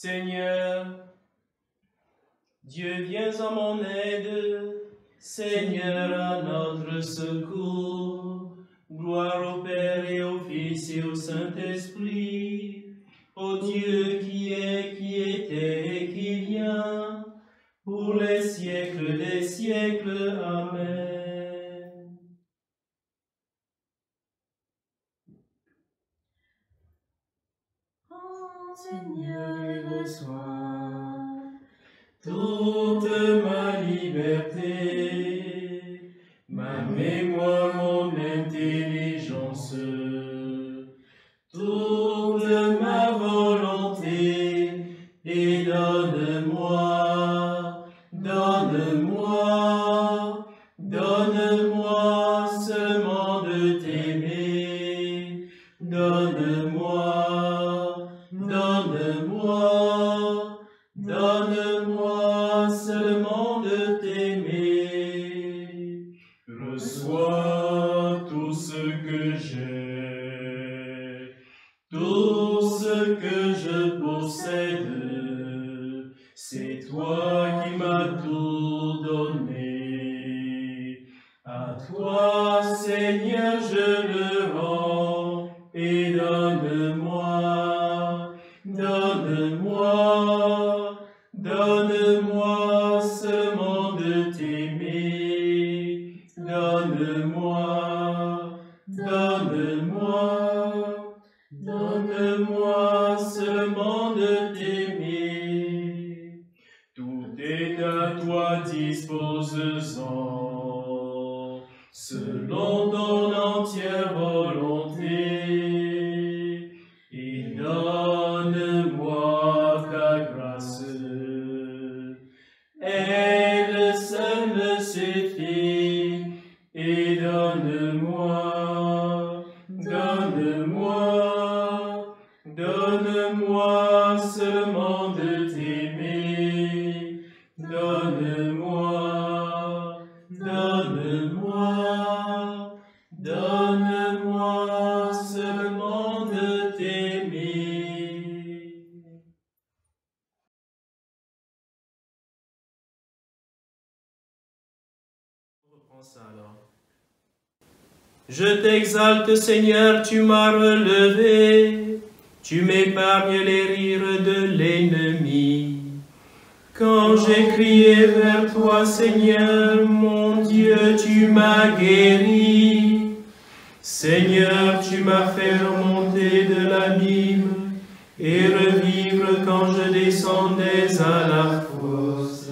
Seigneur, Dieu, viens à mon aide. Seigneur, à notre secours. Gloire au Père et au Fils et au Saint-Esprit, au Dieu qui est, qui était et qui vient, pour les siècles des siècles. Amen. Ô Seigneur, reçois toute ma liberté, ma mémoire, mon intelligence, toute ma volonté, et donne-moi seulement de t'aimer, donne-moi seulement de t'aimer. Reçois tout ce que j'ai, tout ce que je possède. C'est toi qui m'as tout donné. À toi, Seigneur, je le rends, et donne-moi seulement de t'aimer. Donne-moi seulement de t'aimer. Tout est à toi, dispose-en, selon ton entière volonté, et donne-moi ta grâce. Elle seule me suffit, et donne-moi seulement de t'aimer. Donne-moi seulement de t'aimer. On reprend ça alors. Je t'exalte, Seigneur, tu m'as relevé, tu m'épargnes les rires de l'ennemi. Quand j'ai crié vers toi, Seigneur, mon Dieu, tu m'as guéri. Seigneur, tu m'as fait remonter de l'abîme et revivre quand je descendais à la fosse.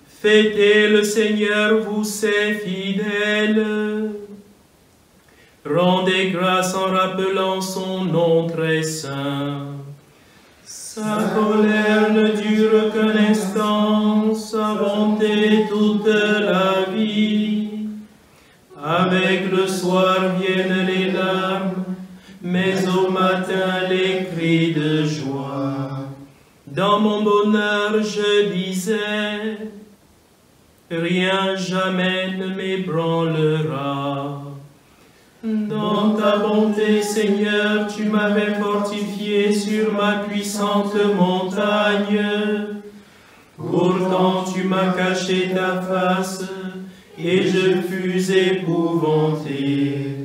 Fêtez le Seigneur, vous ses fidèles. Rendez grâce en rappelant son nom très saint. Sa colère ne dure qu'un instant, sa bonté toute la vie. Avec le soir viennent les larmes, mais au matin les cris de joie. Dans mon bonheur je disais, rien jamais ne m'ébranlera. Dans ta bonté, Seigneur, tu m'avais fortifié sur ma puissante montagne. Pourtant tu m'as caché ta face, et je fus épouvanté.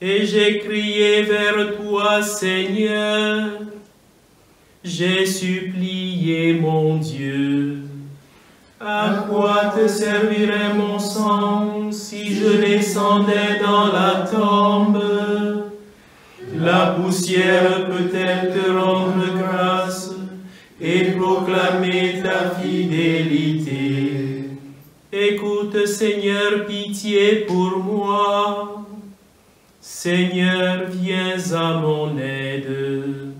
Et j'ai crié vers toi, Seigneur. J'ai supplié mon Dieu. À quoi te servirait mon sang si je descendais dans la tombe? La poussière peut-elle te rendre grâce et proclamer ta fidélité? Écoute, Seigneur, pitié pour moi. Seigneur, viens à mon aide.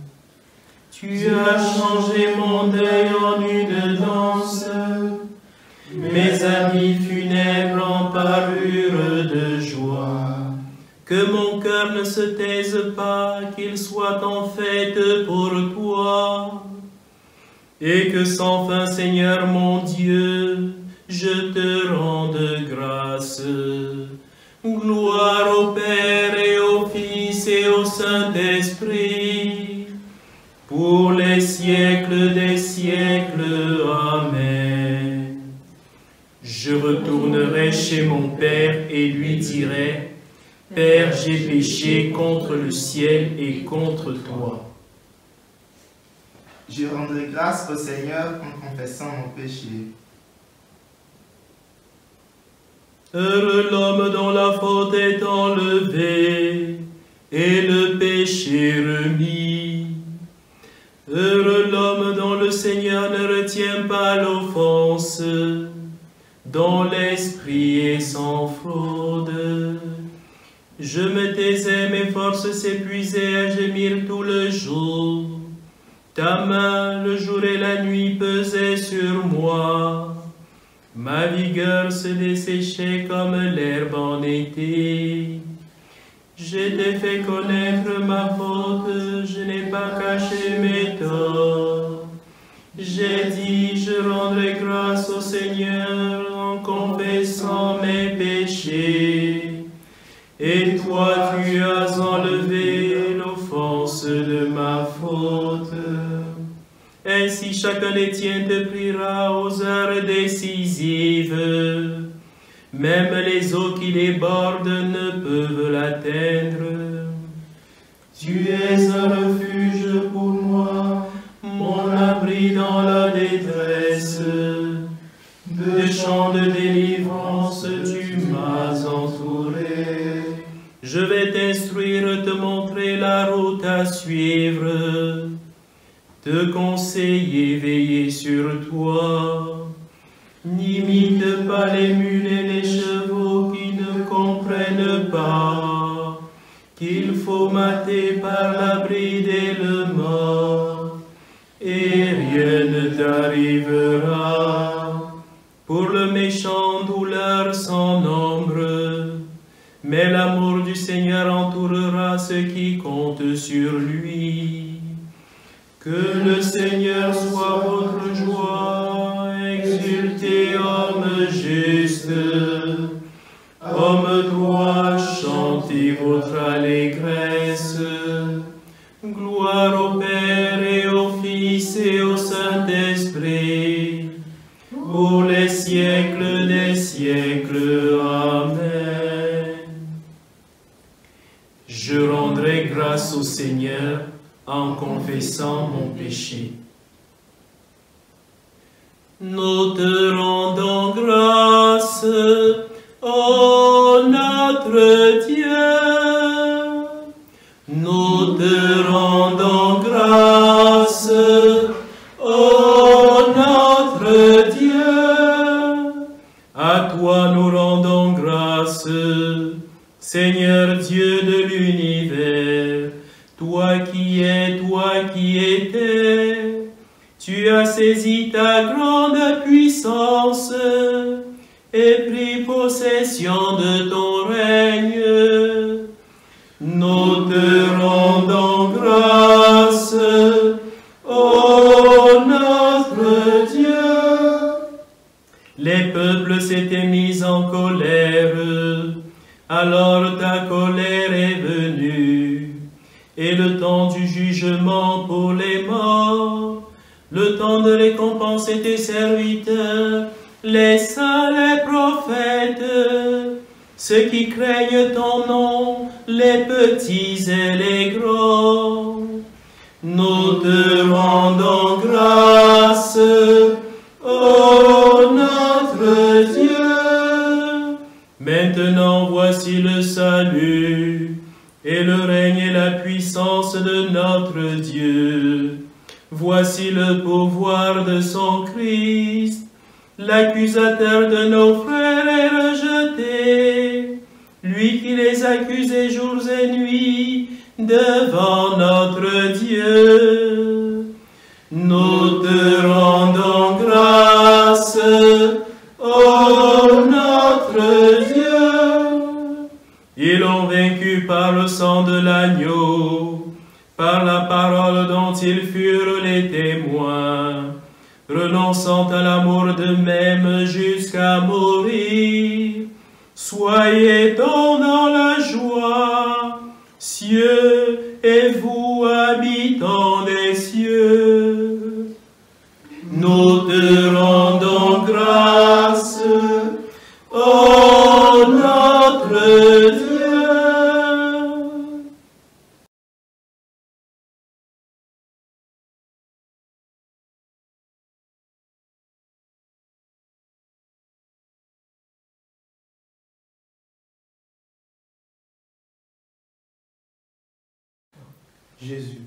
Tu as changé mon deuil en une danse. Mes amis funèbres en parurent de joie. Que mon cœur ne se taise pas, qu'il soit en fête pour toi. Et que sans fin, Seigneur mon Dieu, je te rende grâce. Gloire au Père et au Fils et au Saint-Esprit, pour les siècles des siècles. Amen. Je retournerai chez mon Père et lui dirai, Père, j'ai péché contre le ciel et contre toi. Je rendrai grâce au Seigneur en confessant mon péché. Heureux l'homme dont la faute est enlevée et le péché remis. Heureux l'homme dont le Seigneur ne retient pas l'offense, dont l'esprit est sans fraude. Je me taisais, mes forces s'épuisaient à gémir tout le jour. Ta main, le jour et la nuit, pesaient sur moi. Ma vigueur se desséchait comme l'herbe en été. Je t'ai fait connaître ma faute, je n'ai pas caché mes torts. J'ai dit, je rendrai grâce au Seigneur en confessant mes péchés. Et toi, tu as enlevé l'offense de ma faute. Ainsi chacun des tiens te priera aux heures décisives. Même les eaux qui débordent ne peuvent l'atteindre. Tu es un refuge pour moi, mon abri dans la détresse. De chants de délivrance, tu m'as entouré. Je vais t'instruire, te montrer la route à suivre, te conseiller, veiller sur toi. N'imite pas les mules et les chevaux qui ne comprennent pas qu'il faut mater par la bride et le mât, et rien ne t'arrivera. Pour le méchant, douleur sans nombre, mais l'amour du Seigneur entourera ceux qui comptent sur lui. Que le Seigneur soit votre joie, exultez, homme juste. Homme droit, chantez votre allégresse. Gloire au Père et au Fils et au Saint-Esprit, pour les siècles des siècles. Amen. Je rendrai grâce au Seigneur en confessant mon péché. Nous te rendons grâce, ô notre Dieu. Nous te rendons grâce, ô notre Dieu. À toi nous rendons grâce, Seigneur Dieu de l'univers. Toi qui es, toi qui étais, tu as saisi ta grande puissance et pris possession de ton règne. Nous te rendons grâce, ô notre Dieu. Les peuples s'étaient mis en colère, alors ta colère est venue. Et le temps du jugement pour les morts, le temps de récompense et tes serviteurs, les saints, les prophètes, ceux qui craignent ton nom, les petits et les grands. Nous te rendons grâce, ô notre Dieu. Maintenant voici le salut, et le règne et la puissance de notre Dieu. Voici le pouvoir de son Christ. L'accusateur de nos frères est rejeté, lui qui les accusait jours et nuits devant notre Dieu. Nous te rendons grâce, ô notre Dieu. Ils l'ont vaincu par le sang de l'agneau, par la parole dont ils furent les témoins, renonçant à l'amour d'eux-mêmes jusqu'à mourir. Soyez donc dans la joie, cieux et vous, habitants des cieux, nous te rendons grâce, ô notre Dieu. Jésus,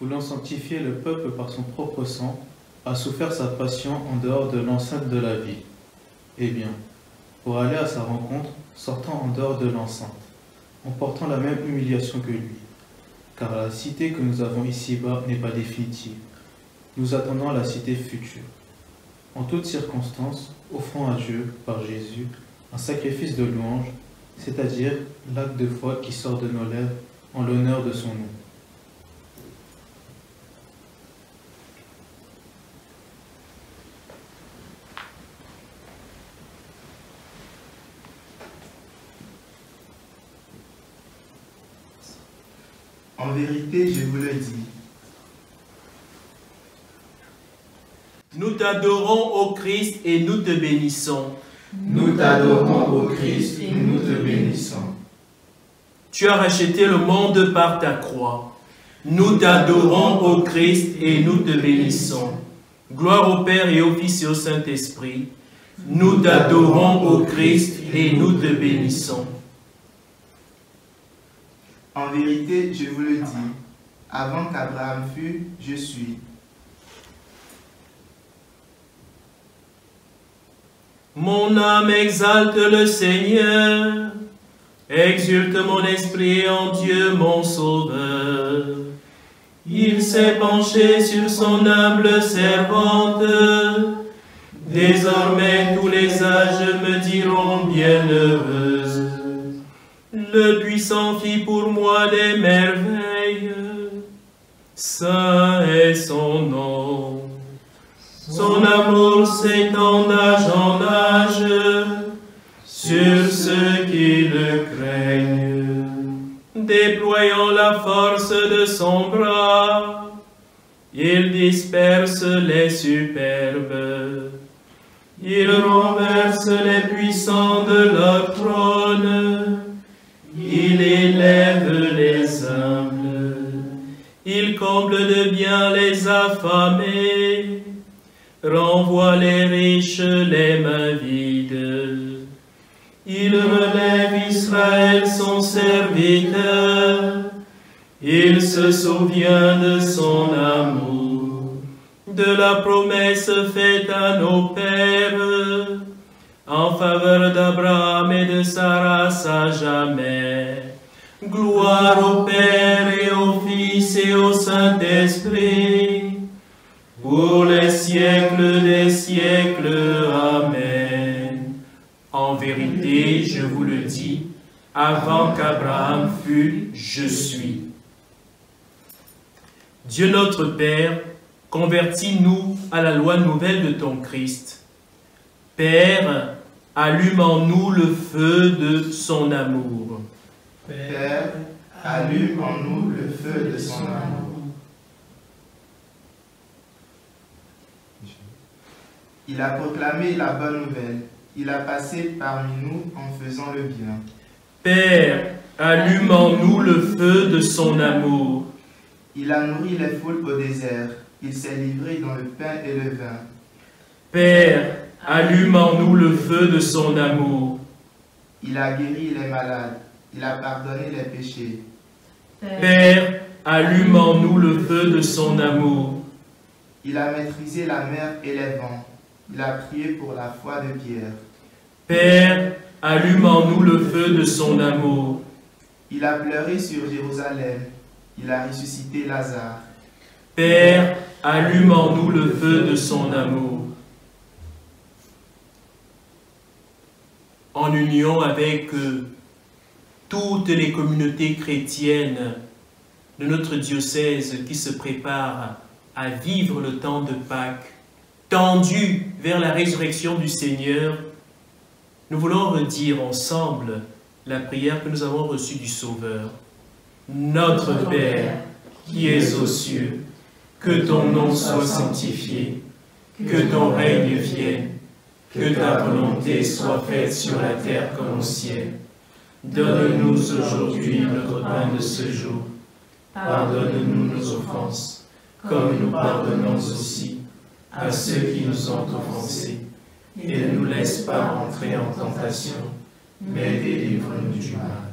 voulant sanctifier le peuple par son propre sang, a souffert sa passion en dehors de l'enceinte de la vie. Eh bien, pour aller à sa rencontre, sortant en dehors de l'enceinte, en portant la même humiliation que lui, car la cité que nous avons ici-bas n'est pas définitive. Nous attendons la cité future. En toutes circonstances, offrons à Dieu, par Jésus, un sacrifice de louange, c'est-à-dire l'acte de foi qui sort de nos lèvres en l'honneur de son nom. En vérité, je vous le dis. Nous t'adorons, ô Christ, et nous te bénissons. Nous t'adorons, ô Christ, et nous te bénissons. Tu as racheté le monde par ta croix. Nous t'adorons, ô Christ, et nous te bénissons. Gloire au Père et au Fils et au Saint-Esprit. Nous t'adorons, ô Christ, et nous te bénissons. En vérité, je vous le dis, avant qu'Abraham fût, je suis. Mon âme exalte le Seigneur, exulte mon esprit en Dieu mon Sauveur. Il s'est penché sur son humble servante, désormais tous les âges me diront bienheureuse. Le puissant fit pour moi des merveilles, saint est son nom. Son amour s'étend d'âge en âge sur ceux qui le craignent. Déployant la force de son bras, il disperse les superbes. Il renverse les puissants de leur trône. Il élève les humbles. Il comble de bien les affamés. Renvoie les riches les mains vides. Il relève Israël son serviteur. Il se souvient de son amour, de la promesse faite à nos pères, en faveur d'Abraham et de sa race à jamais. Gloire au Père et au Fils et au Saint-Esprit, pour les siècles des siècles. Amen. En vérité, je vous le dis, avant qu'Abraham fût, je suis. Dieu notre Père, convertis-nous à la loi nouvelle de ton Christ. Père, allume en nous le feu de son amour. Père, allume en nous le feu de son amour. Il a proclamé la bonne nouvelle. Il a passé parmi nous en faisant le bien. Père, allume en nous le feu de son amour. Il a nourri les foules au désert. Il s'est livré dans le pain et le vin. Père, allume en nous le feu de son amour. Il a guéri les malades. Il a pardonné les péchés. Père, allume en nous le feu de son amour. Il a maîtrisé la mer et les vents. Il a prié pour la foi de Pierre. Père, allume en nous le feu de son amour. Il a pleuré sur Jérusalem. Il a ressuscité Lazare. Père, allume en nous le feu de son amour. En union avec toutes les communautés chrétiennes de notre diocèse qui se préparent à vivre le temps de Pâques, tendu vers la résurrection du Seigneur, nous voulons redire ensemble la prière que nous avons reçue du Sauveur. Notre Père, qui es aux cieux, que ton nom soit sanctifié, que ton règne vienne, que ta volonté soit faite sur la terre comme au ciel. Donne-nous aujourd'hui notre pain de ce jour. Pardonne-nous nos offenses, comme nous pardonnons aussi à ceux qui nous ont offensés. Et ne nous laisse pas entrer en tentation, mais délivre-nous du mal.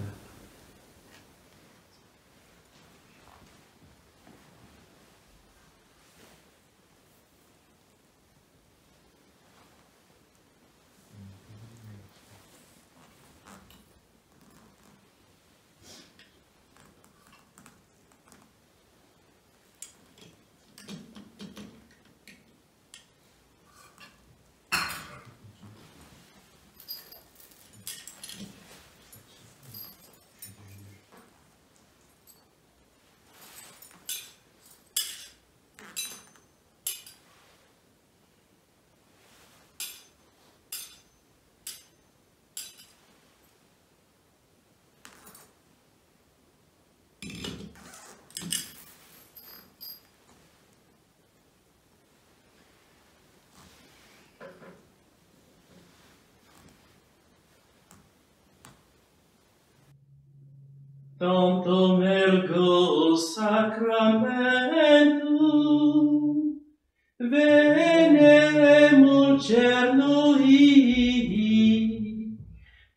Tantum ergo sacramentum veneremur cernui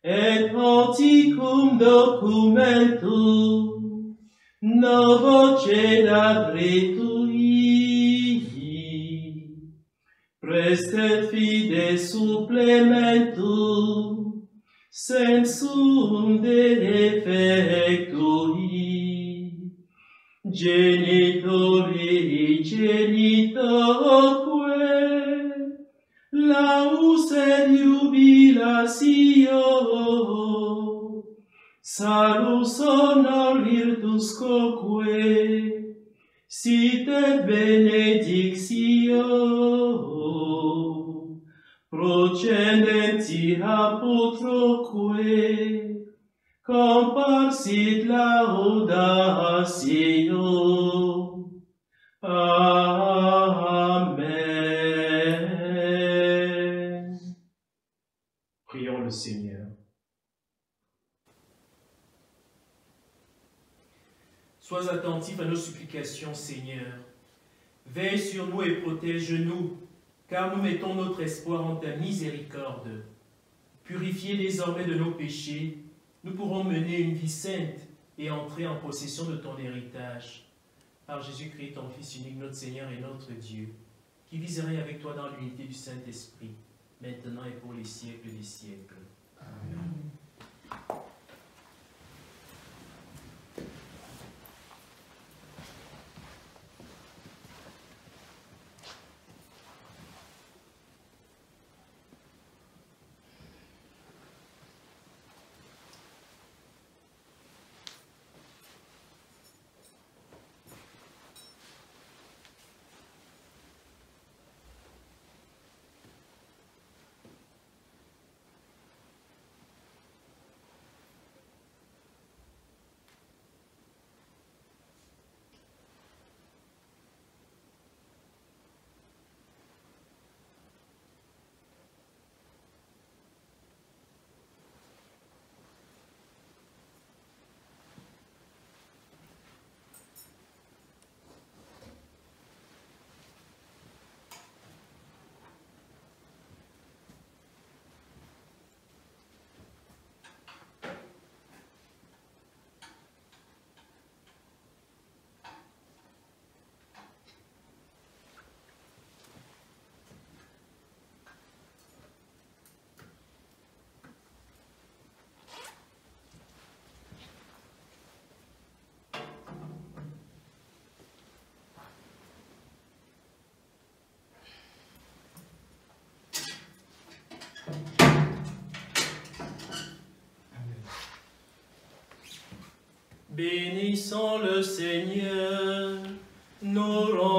et oticum documentum novo cedabritui prestet fide supplementum sensum defectui genitori genitoque laus et jubilatio salus honor virtus quoque sit et benedictio procedenti apotroque comparsit laudatio. Amen. Prions le Seigneur. Sois attentif à nos supplications, Seigneur. Veille sur nous et protège-nous, car nous mettons notre espoir en ta miséricorde. Purifiés désormais de nos péchés, nous pourrons mener une vie sainte et entrer en possession de ton héritage. Par Jésus-Christ, ton Fils unique, notre Seigneur et notre Dieu, qui vit et règne avec toi dans l'unité du Saint-Esprit, maintenant et pour les siècles des siècles. Amen. Bénissons le Seigneur, nous rendons